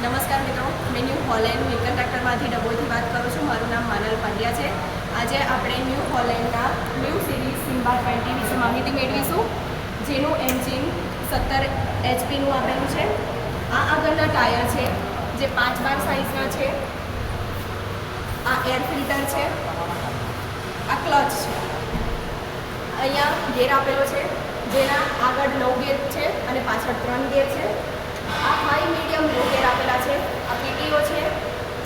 નમસ્કાર મિત્રો, મેં ન્યૂ હોલેન્ડ મિલ્ટન ટ્રેક્ટરમાંથી ડભોઈથી વાત કરું છું. મારું નામ માનલ પાંડ્યા છે. આજે આપણે ન્યૂ હોલેન્ડના ન્યૂ સિરીઝ સિમ્બા 20 વિશે માહિતી મેળવીશું, જેનું એન્જિન 17 HP આપેલું છે. આ આગળના ટાયર છે જે 5/12 સાઇઝના છે. આ એર ફિલ્ટર છે. આ ક્લચ છે. અહીંયા ગેર આપેલો છે, જેના આગળ 9 ગેર છે અને પાછળ 3 ગેર છે. આ હાઈ મીડિયમ લો ગેર આપેલા છે. આ પીટીઓ છે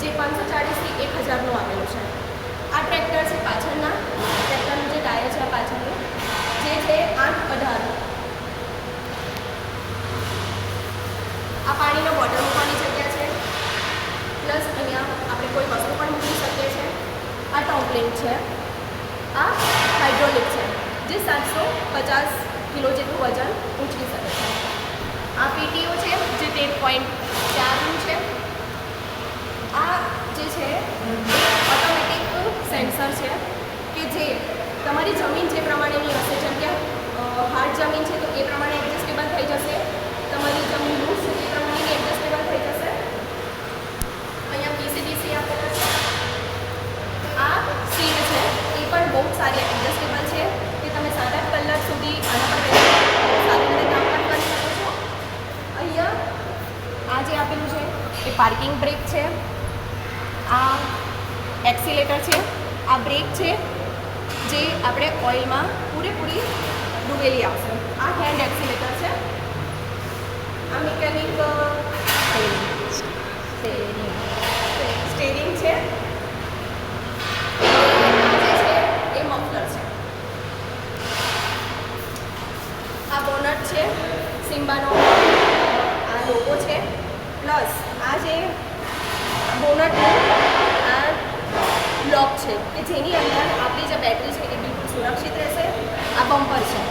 જે 540 થી 1000નું આપેલું છે. આ ટ્રેક્ટર છે પાછળના ટ્રેક્ટરનું જે ટાયર છે પાછળનું જે છે 8/18. આ પાણીનો બોટલ મૂકવાની જગ્યા છે, પ્લસ અહીંયા આપણે કોઈ વસ્તુ પણ મૂકી શકીએ છીએ. આ ટોમ્પલિંગ છે. આ હાઇડ્રોલિક છે જે 750 કિલો જેટલું વજન ઊંચકી શકે છે. આ પીટીઓ છે જે 13.4નું છે. આ જે છે એ ઓટોમેટિક સેન્સર છે કે જે તમારી જમીન જે પ્રમાણેની હશે, જેમ કે હાર્ડ જમીન છે તો એ પ્રમાણે એડજસ્ટેબલ થઈ જશે. તમારી જમીન લૂઝ છે તે પ્રમાણે એડજસ્ટેબલ થઈ જશે. અહીંયા પીસીડીસી આપેલા છે. આ સીટ છે એ પણ બહુ સારી એડજસ્ટેબલ છે કે તમે 7-8 કલાક સુધી આના પર સારી રીતે કામ પણ કરી શકો છો. અહીંયા આ જે આપેલું છે એ પાર્કિંગ બ્રેક છે. આ એક્સિલેટર છે. આ બ્રેક છે જે આપણે ઓઇલમાં પૂરેપૂરી ડૂબેલી આવશે. આ હેન્ડ એક્સિલેટર છે. આ મિકેનિક સ્ટેરિંગ છે. એ મફલર છે. આ બોનટ છે સિમ્બાનો. આ લોગો છે, પ્લસ આ જે બોનટનું આ લોક છે કે જેની અંદર આપણી જે બેટરી છે એ બિલકુલ સુરક્ષિત રહેશે. આ બમ્પર છે.